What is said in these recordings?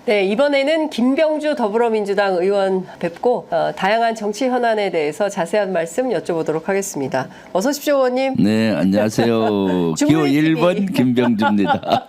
네, 이번에는 김병주 더불어민주당 의원 뵙고 다양한 정치 현안에 대해서 자세한 말씀 여쭤보도록 하겠습니다. 어서 오십시오, 의원님. 네, 안녕하세요. 기호 주부리 1번 김병주입니다.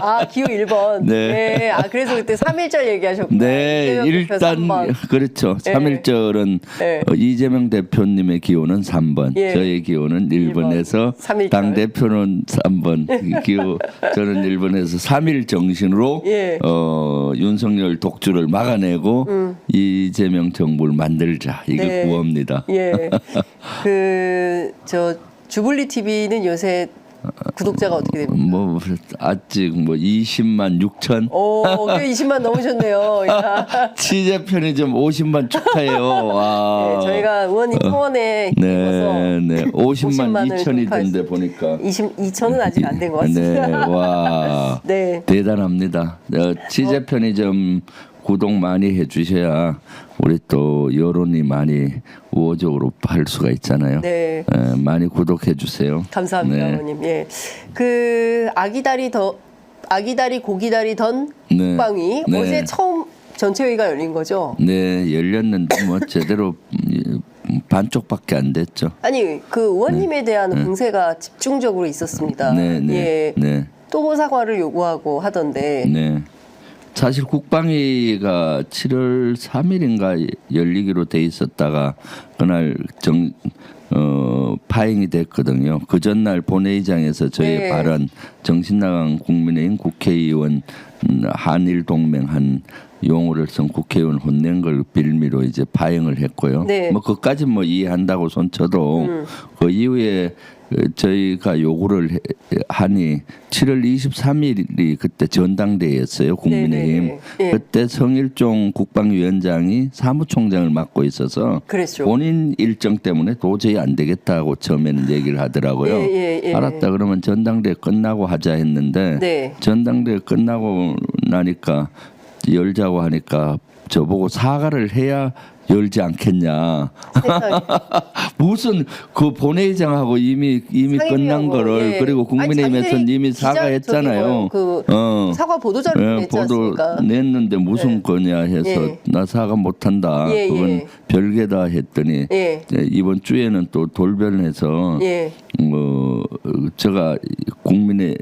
아, 기호 1번. 네. 네. 아, 그래서 그때 3.1절 얘기하셨구나. 네, 일단 3번. 그렇죠. 네. 3.1절은 네. 이재명 대표님의 기호는 3번, 예. 저의 기호는 1번에서 3.1절. 당 대표는 3번, 기호 저는 1번에서 3.1 정신으로 예. 윤석열 독주를 막아내고 이재명 정부를 만들자. 이거 네. 구호입니다. 예. 저 주블리 TV는 요새 구독자가 어떻게 됩니까? 뭐 아직 뭐 20만 6천. 오, 꽤 20만 넘으셨네요. 야. 취재 편의점 50만 축하해요. 와. 네, 저희가 의원님 소원에 힘입어서 네, 50만 50만을 2천이던데 보니까. 2천은 아직 안 된 것 같습니다. 네, 와. 네. 대단합니다. 취재 편의점 구독 많이 해주셔야 우리 또 여론이 많이 우호적으로 할 수가 있잖아요. 네. 많이 구독해 주세요. 감사합니다, 네. 어머님. 예. 아기다리 고기다리 던 네. 국방위 네. 어제 처음 전체회의가 열린 거죠? 네, 열렸는데 뭐 제대로 반쪽밖에 안 됐죠. 아니, 그 의원님에 대한 공세가 집중적으로 있었습니다. 네, 네, 예. 네. 또 사과를 요구하고 하던데. 네. 사실 국방위가 7월 3일인가 열리기로 돼 있었다가 그날 파행이 됐거든요. 그 전날 본회의장에서 저희 네. 발언 정신나간 국민의힘 국회의원 한일 동맹 한 용어를 쓴 국회의원 혼낸 걸 빌미로 이제 파행을 했고요. 네. 뭐 그까지 뭐 이해한다고 손쳐도 그 이후에 저희가 요구를 하니 7월 23일이 그때 전당대회였어요. 국민의힘. 네, 네, 네. 그때 성일종 국방위원장이 사무총장을 맡고 있어서 그랬죠. 본인 일정 때문에 도저히 안 되겠다고 처음에는 얘기를 하더라고요. 예. 알았다 그러면 전당대회 끝나고 하자 했는데 네. 전당대회 끝나고 나니까 열자고 하니까 저보고 사과를 해야 열지 않겠냐. 세상에. 무슨 그 본회의장하고 이미 끝난 상임위하고, 거를 예. 그리고 국민의힘에서는 아니, 이미 기자 사과했잖아요. 사과 보도자료 냈지 보도 않습니까? 냈는데 무슨 네. 거냐 해서 예. 나 사과 못한다. 예, 그건 예. 별개다 했더니 예. 이번 주에는 또 돌변해서 예. 제가 국민의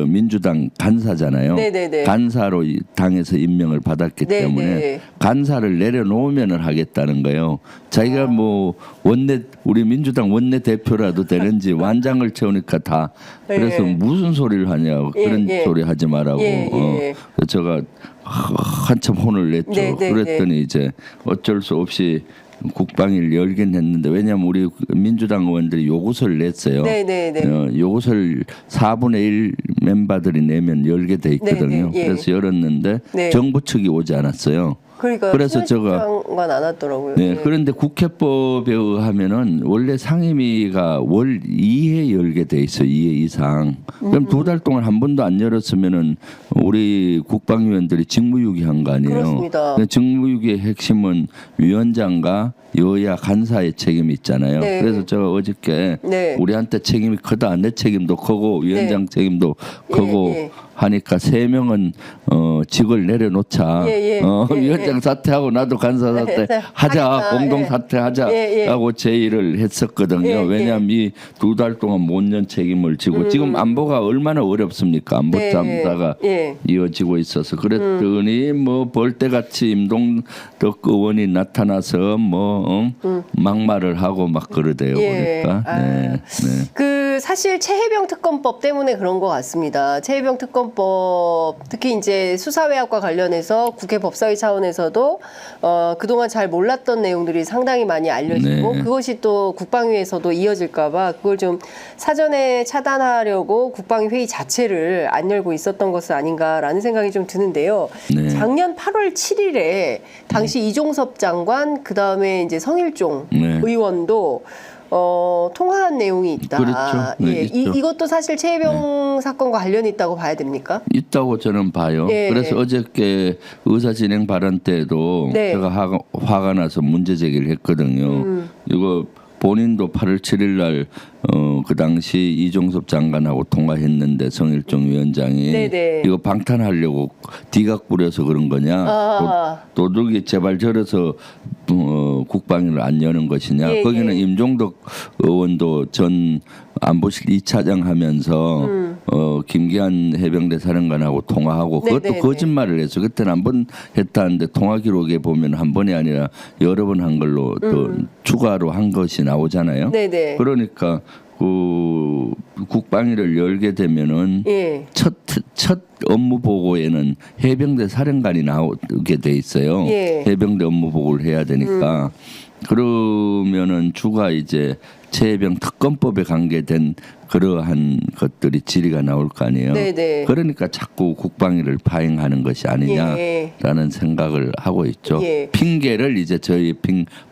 민주당 간사잖아요. 네네네. 간사로 이 당에서 임명을 받았기 네네. 때문에 간사를 내려놓으면은 하겠다는 거예요. 자기가 뭐 우리 민주당 원내 대표라도 되는지 완장을 채우니까 다 그래서 네. 무슨 소리를 하냐고 예, 그런 예. 소리 하지 말라고. 예. 그래서 제가 한참 혼을 냈죠. 네. 그랬더니 이제 어쩔 수 없이 국방위를 열긴 했는데 왜냐하면 우리 민주당 의원들이 요구서를 냈어요. 네네네. 요구서를 4분의 1 멤버들이 내면 열게 돼 있거든요. 네네, 예. 그래서 열었는데 네. 정부 측이 오지 않았어요. 그러니까 그래서 제가 장관 안 왔더라고요. 네, 예. 그런데 국회법에 의하면은 원래 상임위가 월 2회 열게 돼 있어요. 2회 이상. 그럼 2달 동안 한 번도 안 열었으면은 우리 국방위원들이 직무유기한 거 아니에요. 그렇습니다. 근데 직무유기의 핵심은 위원장과 여야 간사의 책임이 있잖아요. 네. 그래서 제가 어저께 네. 우리한테 책임이 크다. 내 책임도 크고 위원장 책임도 크고 예. 하니까 3명은 직을 내려놓자. 예. 위원장 사퇴하고 나도 간사 사퇴 네, 하자. 하겠다. 공동 예. 사퇴하자라고 제의를 했었거든요. 예. 왜냐하면 이 2달 동안 못 년 책임을 지고 지금 안보가 얼마나 어렵습니까? 안보 네. 잠사가 예. 이어지고 있어서 그랬더니 뭐 벌떼같이 임동덕 의원이 나타나서 막말을 하고 막 그러대요. 예. 그러니까 네. 사실 최혜병 특검법 때문에 그런 것 같습니다. 최혜병 특검법 특히 이제 수사외압과 관련해서 국회 법사위 차원에서도 그동안 잘 몰랐던 내용들이 상당히 많이 알려지고 네. 그것이 또 국방위에서도 이어질까봐 그걸 좀 사전에 차단하려고 국방위 회의 자체를 안 열고 있었던 것은 아닌가라는 생각이 좀 드는데요. 네. 작년 8월 7일에 당시 이종섭 장관 그다음에 이제 성일종 네. 의원도 통화한 내용이 있다. 그렇죠. 네, 예, 있죠. 이것도 사실 최혜병 사건과 관련이 있다고 봐야 됩니까? 있다고 저는 봐요. 예. 그래서 어저께 의사진행 발언 때도 네. 제가 화가 나서 문제 제기를 했거든요. 이거 본인도 8월 7일 날 그 당시 이종섭 장관하고 통화했는데 성일종 위원장이 네네. 이거 방탄하려고 디각 부려서 그런 거냐? 아. 도둑이 제발 저래서 국방위를 안 여는 것이냐? 예, 거기는 예. 임종덕 의원도 전 안보실 2차장 하면서 김기한 해병대 사령관하고 통화하고 그것도 네네네. 거짓말을 해서 그때는 한 번 했다는데 통화 기록에 보면 한 번이 아니라 여러 번 한 걸로 또 추가로 한 것이 나오잖아요. 네네. 그러니까 그 국방위를 열게 되면은 예. 첫 업무 보고에는 해병대 사령관이 나오게 돼 있어요. 예. 해병대 업무 보고를 해야 되니까 그러면은 주가 이제 최해병 특검법에 관계된 그러한 것들이 질의가 나올 거 아니에요. 네네. 그러니까 자꾸 국방위를 파행하는 것이 아니냐라는 생각을 하고 있죠. 예. 핑계를 이제 저희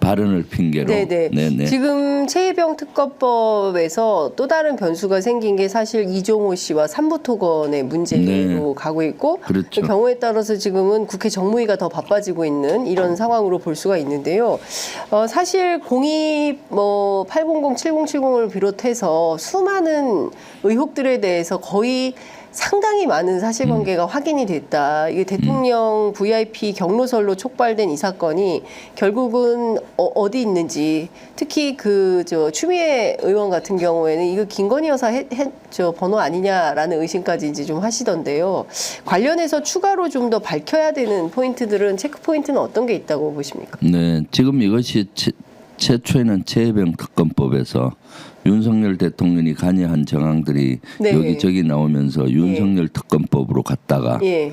발언을 핑계로. 네네. 네네. 지금 최혜병 특검법에서 또 다른 변수가 생긴 게 사실 이종호 씨와 삼부토건의 문제로 네. 가고 있고 그렇죠. 그 경우에 따라서 지금은 국회 정무위가 더 바빠지고 있는 이런 상황으로 볼 수가 있는데요. 사실 800, 7070을 비롯해서 수많은 의혹들에 대해서 거의 상당히 많은 사실관계가 확인이 됐다. 이게 대통령 VIP 경로설로 촉발된 이 사건이 결국은 어디 있는지, 특히 추미애 의원 같은 경우에는 이거 김건희 여사 번호 아니냐라는 의심까지 이제 좀 하시던데요. 관련해서 추가로 좀 더 밝혀야 되는 포인트들은 체크 포인트는 어떤 게 있다고 보십니까? 네, 지금 이것이 최초에는 최해병 특검법에서 윤석열 대통령이 관여한 정황들이 네. 여기저기 나오면서 윤석열 특검법으로 갔다가 예.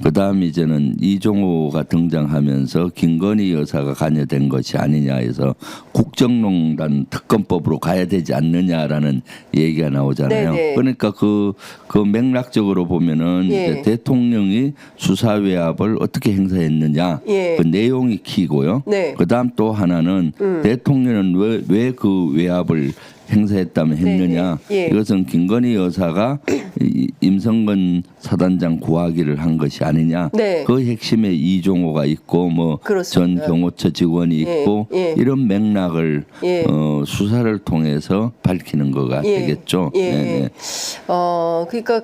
그다음 이제는 이종호가 등장하면서 김건희 여사가 관여된 것이 아니냐 해서 국정농단 특검법으로 가야 되지 않느냐라는 얘기가 나오잖아요. 네네. 그러니까 그 맥락적으로 보면은 예. 이제 대통령이 수사 외압을 어떻게 행사했느냐 예. 그 내용이 키고요. 네. 그다음 또 하나는 대통령은 왜 그 외압을 행사했다면 했느냐. 네, 네. 예. 이것은 김건희 여사가 임성근 사단장 구하기를 한 것이 아니냐. 네. 그 핵심에 이종호가 있고 뭐 전 그렇습니다. 경호처 직원이 예, 있고 예. 이런 맥락을 예. 수사를 통해서 밝히는 거가 예. 되겠죠. 예. 네네. 그러니까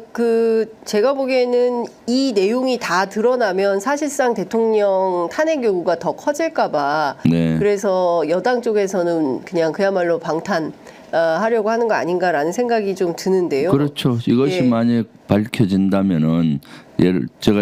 제가 보기에는 이 내용이 다 드러나면 사실상 대통령 탄핵 요구가 더 커질까봐. 네. 그래서 여당 쪽에서는 그야말로 하려고 하는 거 아닌가라는 생각이 좀 드는데요. 그렇죠. 이것이 예. 만약 밝혀진다면은 제가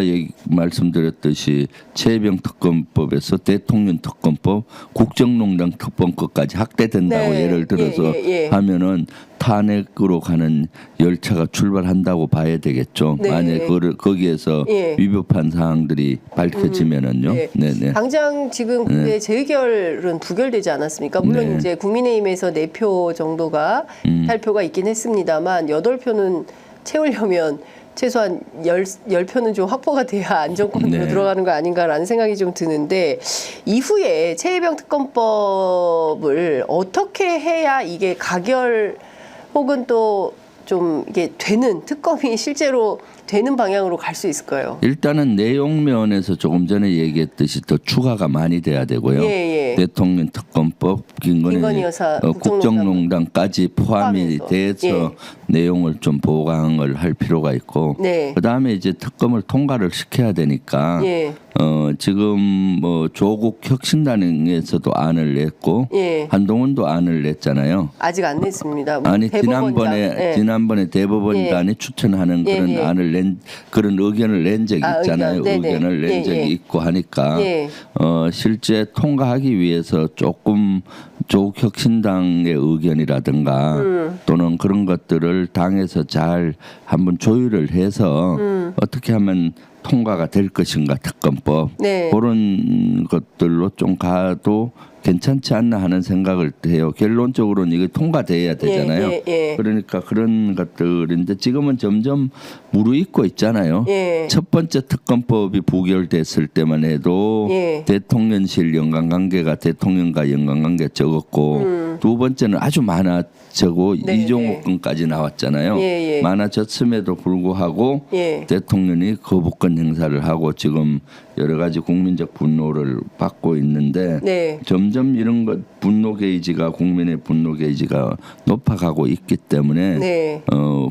말씀드렸듯이 최해병 특검법에서 대통령 특검법, 국정농단 특검법까지 확대된다고 네. 예를 들어서 예. 하면은 탄핵으로 가는 열차가 출발한다고 봐야 되겠죠. 네. 만약 거기에서 예. 위법한 사항들이 밝혀지면은요. 네. 네네. 당장 지금 국회 재의결은 부결되지 않았습니까? 물론 네. 이제 국민의힘에서 4표 정도가 탈표가 있긴 했습니다만 8표는 채우려면 최소한 10표는 좀 확보가 돼야 안정권으로 네. 들어가는 거 아닌가라는 생각이 좀 드는데 이후에 최혜병 특검법을 어떻게 해야 이게 가결 혹은 또 좀 이게 되는 특검이 실제로 되는 방향으로 갈 수 있을까요? 일단은 내용 면에서 조금 전에 얘기했듯이 더 추가가 많이 돼야 되고요. 예. 대통령 특검법, 김건희 여사 국정농단까지 포함이 포함해서. 돼서 예. 내용을 좀 보강을 할 필요가 있고, 네. 그다음에 이제 특검을 통과를 시켜야 되니까 예. 지금 뭐 조국 혁신단에서도 안을 냈고 예. 한동훈도 안을 냈잖아요. 아직 안 냈습니다. 아니 대법원장. 예. 지난번에 대법원단이 추천하는 예, 그런 예. 안을 그런 의견을 낸 적이 있잖아요. 의견. 네네. 의견을 낸 예, 적이 예. 있고 하니까 예. 실제 통과하기 위해서 조금 조국 혁신당의 의견이라든가 또는 그런 것들을 당에서 잘 한번 조율을 해서 어떻게 하면 통과가 될 것인가 특검법 네. 그런 것들로 좀 가도 괜찮지 않나 하는 생각을 해요. 결론적으로는 이게 통과돼야 되잖아요. 예. 그러니까 그런 것들인데 지금은 점점 무르익고 있잖아요. 예. 첫 번째 특검법이 부결됐을 때만 해도 예. 대통령실 연관관계가 대통령과 연관관계 적었고 두 번째는 아주 많아지고 네, 이종호 건까지 나왔잖아요. 예. 많아졌음에도 불구하고 예. 대통령이 거부권 행사를 하고 지금 여러 가지 국민적 분노를 받고 있는데 네. 점점 점점 이런 것 분노 게이지가 국민의 분노 게이지가 높아가고 있기 때문에 네.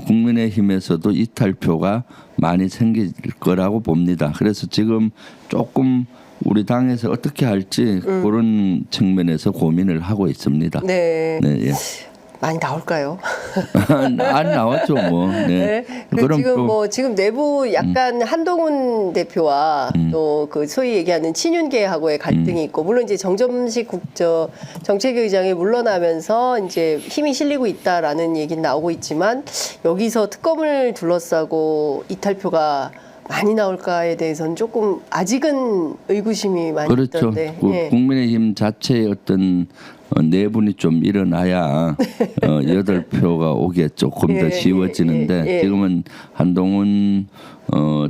국민의힘에서도 이탈표가 많이 생길 거라고 봅니다. 그래서 지금 조금 우리 당에서 어떻게 할지 그런 측면에서 고민을 하고 있습니다. 네. 네, 예. 많이 나올까요? 안 나왔죠, 뭐. 네. 그 지금 또 뭐 지금 내부 약간 한동훈 대표와 또 그 소위 얘기하는 친윤계하고의 갈등이 있고 물론 이제 정점식 정책위의장이 물러나면서 이제 힘이 실리고 있다라는 얘기는 나오고 있지만 여기서 특검을 둘러싸고 이탈표가 많이 나올까에 대해서는 조금 아직은 의구심이 많이 그렇죠. 있던데. 예. 국민의힘 자체의 어떤 내분이 좀 일어나야 8표가 오기에 조금 더 예, 쉬워지는데 예. 지금은 한동훈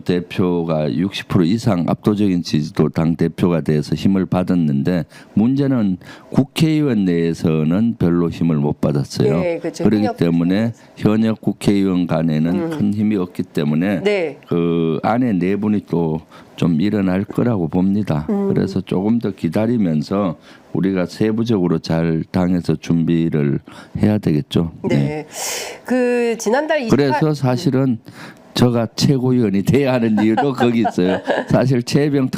대표가 60% 이상 압도적인 지지도 당 대표가 돼서 힘을 받았는데 문제는 국회의원 내에서는 별로 힘을 못 받았어요. 네, 그렇죠. 그렇기 현역 때문에 현역 국회의원 간에는 큰 힘이 없기 때문에 네. 그 안에 내분이 또 좀 일어날 거라고 봅니다. 그래서 조금 더 기다리면서 우리가 세부적으로 잘 당에서 준비를 해야 되겠죠. 네. 그 지난달 28일 그래서 사실은 저가 최고위원이 돼야 하는 이유도 거기 있어요. 사실 최병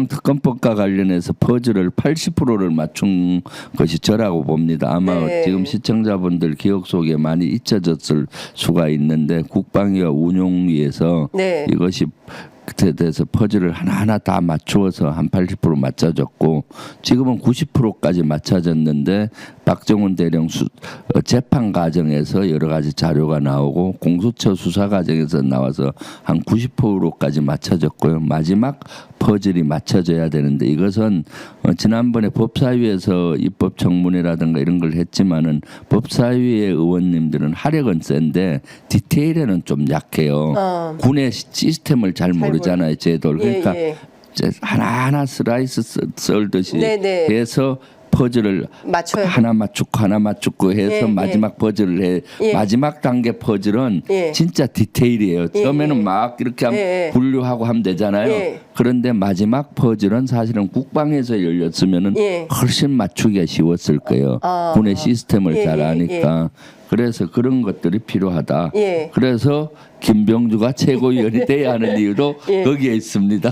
특검법과 관련해서 퍼즐을 80%를 맞춘 것이 저라고 봅니다. 아마 네. 지금 시청자분들 기억 속에 많이 잊혀졌을 수가 있는데 국방위와 운용위에서 네. 이것이 그때 대해서 퍼즐을 하나하나 다 맞추어서 한 80% 맞춰졌고 지금은 90%까지 맞춰졌는데 박정훈 대령 재판 과정에서 여러 가지 자료가 나오고 공수처 수사 과정에서 나와서 한 90%까지 맞춰졌고요. 마지막 퍼즐이 맞춰져야 되는데 이것은 지난번에 법사위에서 입법청문회라든가 이런 걸 했지만은 법사위의 의원님들은 하력은 센데 디테일에는 좀 약해요. 군의 시스템을 잘 모르잖아요, 제도를. 그러니까 예. 하나하나 슬라이스 썰듯이 네네. 해서 퍼즐을 맞춰야 하나 맞추고 해서 예, 마지막 퍼즐을 해. 예. 마지막 단계 퍼즐은 예. 진짜 디테일이에요. 처음에는 막 이렇게 분류하고 하면 되잖아요. 예. 그런데 마지막 퍼즐은 사실은 국방에서 열렸으면은 예. 훨씬 맞추기가 쉬웠을 거예요. 군의 시스템을 예, 잘 예, 아니까. 그래서 그런 것들이 필요하다. 예. 그래서 김병주가 최고위원이 돼야 하는 이유도 거기에 있습니다.